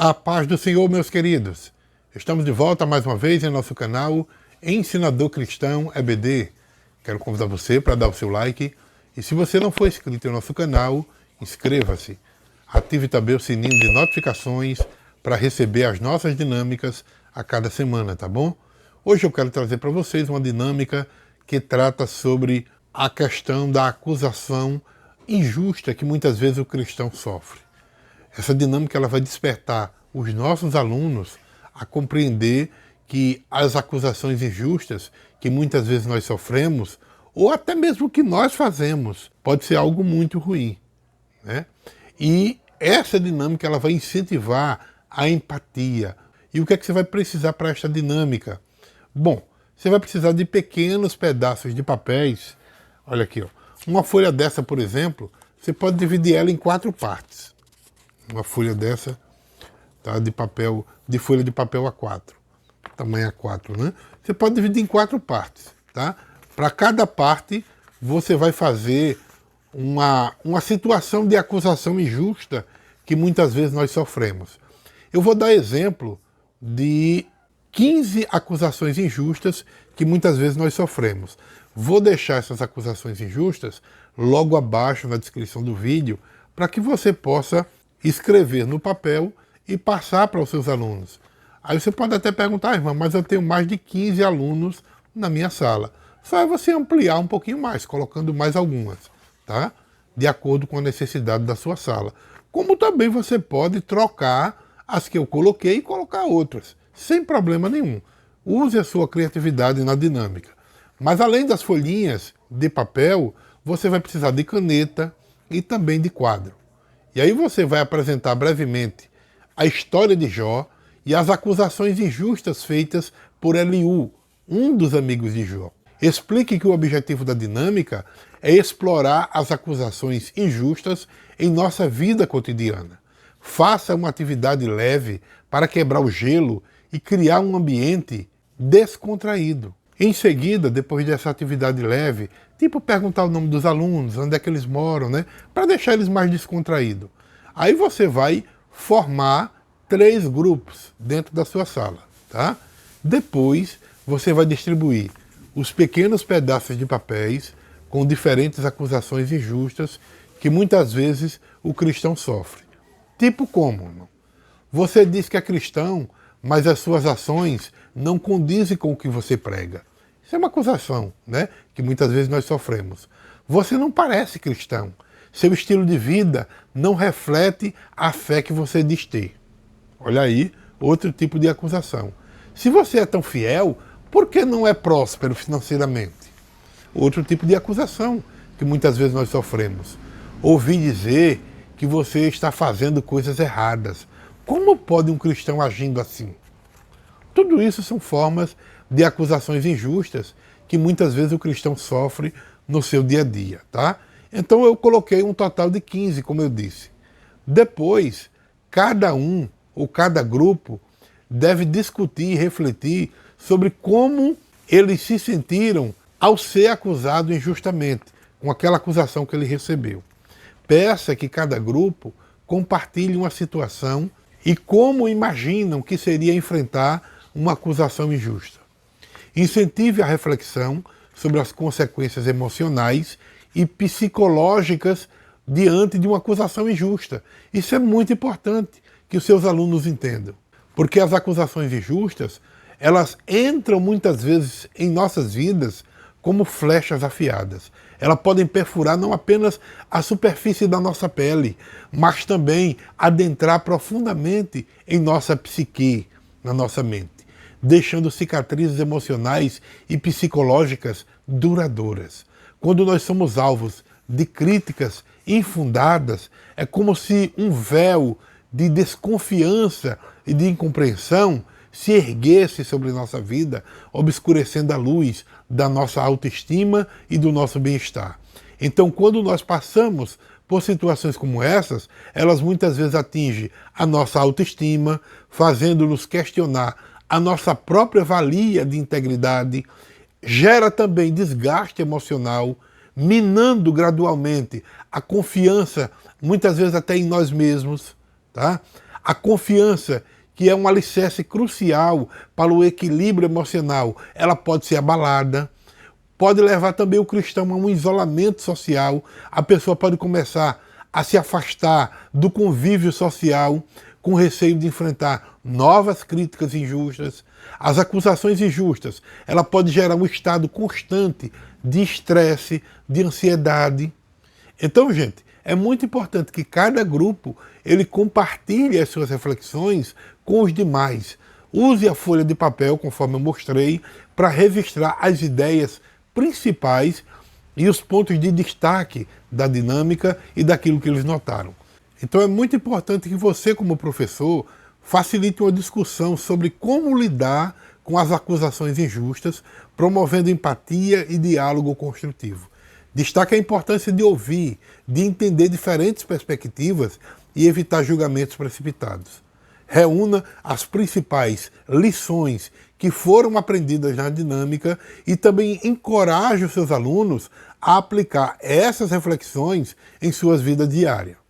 A paz do Senhor, meus queridos. Estamos de volta mais uma vez em nosso canal Ensinador Cristão EBD. Quero convidar você para dar o seu like. E se você não for inscrito em nosso canal, inscreva-se. Ative também o sininho de notificações para receber as nossas dinâmicas a cada semana, tá bom? Hoje eu quero trazer para vocês uma dinâmica que trata sobre a questão da acusação injusta que muitas vezes o cristão sofre. Essa dinâmica ela vai despertar os nossos alunos a compreender que as acusações injustas que muitas vezes nós sofremos, ou até mesmo que nós fazemos, pode ser algo muito ruim, né? E essa dinâmica ela vai incentivar a empatia. E o que é que você vai precisar para esta dinâmica? Bom, você vai precisar de pequenos pedaços de papéis. Olha aqui, ó. Uma folha dessa, por exemplo, você pode dividir ela em 4 partes. Uma folha dessa, tá, de folha de papel A4, tamanho A4, né? Você pode dividir em 4 partes, tá? Para cada parte, você vai fazer uma situação de acusação injusta que muitas vezes nós sofremos. Eu vou dar exemplo de 15 acusações injustas que muitas vezes nós sofremos. Vou deixar essas acusações injustas logo abaixo na descrição do vídeo para que você possa escrever no papel e passar para os seus alunos. Aí você pode até perguntar, irmão, mas eu tenho mais de 15 alunos na minha sala. Só é você ampliar um pouquinho mais, colocando mais algumas, tá? De acordo com a necessidade da sua sala. Como também você pode trocar as que eu coloquei e colocar outras, sem problema nenhum. Use a sua criatividade na dinâmica. Mas além das folhinhas de papel, você vai precisar de caneta e também de quadro. E aí você vai apresentar brevemente a história de Jó e as acusações injustas feitas por Eliú, um dos amigos de Jó. Explique que o objetivo da dinâmica é explorar as acusações injustas em nossa vida cotidiana. Faça uma atividade leve para quebrar o gelo e criar um ambiente descontraído. Em seguida, depois dessa atividade leve, tipo perguntar o nome dos alunos, onde é que eles moram, né? Para deixar eles mais descontraídos. Aí você vai formar 3 grupos dentro da sua sala, tá? Depois você vai distribuir os pequenos pedaços de papéis com diferentes acusações injustas que muitas vezes o cristão sofre. Tipo como, irmão? Você diz que é cristão, mas as suas ações não condizem com o que você prega. Isso é uma acusação, né? Que muitas vezes nós sofremos. Você não parece cristão. Seu estilo de vida não reflete a fé que você diz ter. Olha aí, outro tipo de acusação. Se você é tão fiel, por que não é próspero financeiramente? Outro tipo de acusação que muitas vezes nós sofremos. Ouvi dizer que você está fazendo coisas erradas. Como pode um cristão agindo assim? Tudo isso são formas de acusações injustas que muitas vezes o cristão sofre no seu dia a dia, tá? Então eu coloquei um total de 15, como eu disse. Depois, cada um ou cada grupo deve discutir e refletir sobre como eles se sentiram ao ser acusado injustamente, com aquela acusação que ele recebeu. Peça que cada grupo compartilhe uma situação e como imaginam que seria enfrentar uma acusação injusta. Incentive a reflexão sobre as consequências emocionais e psicológicas diante de uma acusação injusta. Isso é muito importante que os seus alunos entendam, porque as acusações injustas, elas entram muitas vezes em nossas vidas como flechas afiadas. Elas podem perfurar não apenas a superfície da nossa pele, mas também adentrar profundamente em nossa psique, na nossa mente, deixando cicatrizes emocionais e psicológicas duradouras. Quando nós somos alvos de críticas infundadas, é como se um véu de desconfiança e de incompreensão se erguesse sobre nossa vida, obscurecendo a luz da nossa autoestima e do nosso bem-estar. Então, quando nós passamos por situações como essas, elas muitas vezes atingem a nossa autoestima, fazendo-nos questionar a nossa própria valia de integridade, gera também desgaste emocional, minando gradualmente a confiança, muitas vezes até em nós mesmos, tá? A confiança, que é um alicerce crucial para o equilíbrio emocional, ela pode ser abalada. Pode levar também o cristão a um isolamento social. A pessoa pode começar a se afastar do convívio social com receio de enfrentar novas críticas injustas. As acusações injustas, ela pode gerar um estado constante de estresse, de ansiedade. Então, gente, é muito importante que cada grupo ele compartilhe as suas reflexões com os demais. Use a folha de papel, conforme eu mostrei, para registrar as ideias principais e os pontos de destaque da dinâmica e daquilo que eles notaram. Então é muito importante que você, como professor, facilite uma discussão sobre como lidar com as acusações injustas, promovendo empatia e diálogo construtivo. Destaque a importância de ouvir, de entender diferentes perspectivas e evitar julgamentos precipitados. Reúna as principais lições que foram aprendidas na dinâmica e também encoraje os seus alunos a aplicar essas reflexões em suas vidas diárias.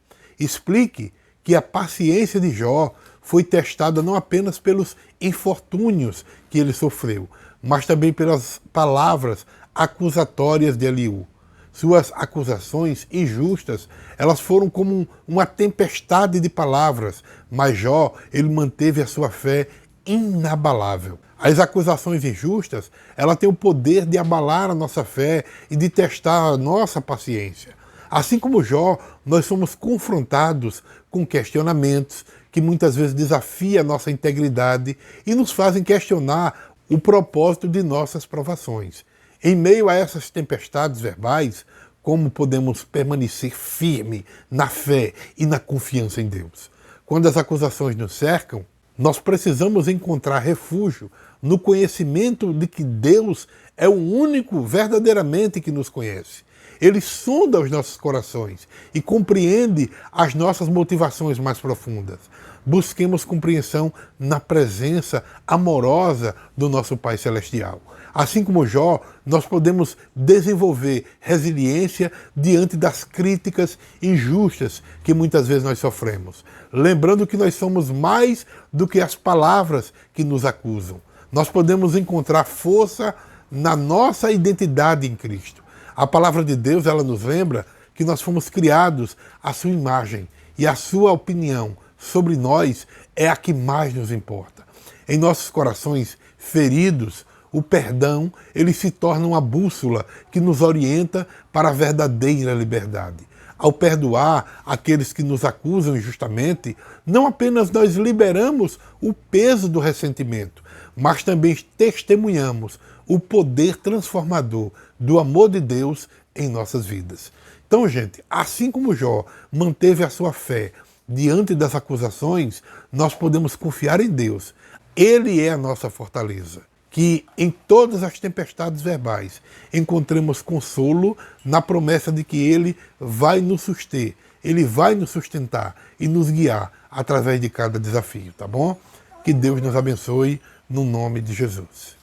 Explique que a paciência de Jó foi testada não apenas pelos infortúnios que ele sofreu, mas também pelas palavras acusatórias de Eliú. Suas acusações injustas, elas foram como uma tempestade de palavras, mas Jó, ele manteve a sua fé inabalável. As acusações injustas, ela tem o poder de abalar a nossa fé e de testar a nossa paciência. Assim como Jó, nós somos confrontados com questionamentos que muitas vezes desafiam a nossa integridade e nos fazem questionar o propósito de nossas provações. Em meio a essas tempestades verbais, como podemos permanecer firme na fé e na confiança em Deus? Quando as acusações nos cercam, nós precisamos encontrar refúgio no conhecimento de que Deus é o único verdadeiramente que nos conhece. Ele sonda os nossos corações e compreende as nossas motivações mais profundas. Busquemos compreensão na presença amorosa do nosso Pai Celestial. Assim como Jó, nós podemos desenvolver resiliência diante das críticas injustas que muitas vezes nós sofremos. Lembrando que nós somos mais do que as palavras que nos acusam. Nós podemos encontrar força na nossa identidade em Cristo. A palavra de Deus, ela nos lembra que nós fomos criados à sua imagem e a sua opinião sobre nós é a que mais nos importa. Em nossos corações feridos, o perdão, ele se torna uma bússola que nos orienta para a verdadeira liberdade. Ao perdoar aqueles que nos acusam injustamente, não apenas nós liberamos o peso do ressentimento, mas também testemunhamos o poder transformador do amor de Deus em nossas vidas. Então, gente, assim como Jó manteve a sua fé diante das acusações, nós podemos confiar em Deus. Ele é a nossa fortaleza. Que em todas as tempestades verbais encontremos consolo na promessa de que Ele vai nos suster, Ele vai nos sustentar e nos guiar através de cada desafio, tá bom? Que Deus nos abençoe no nome de Jesus.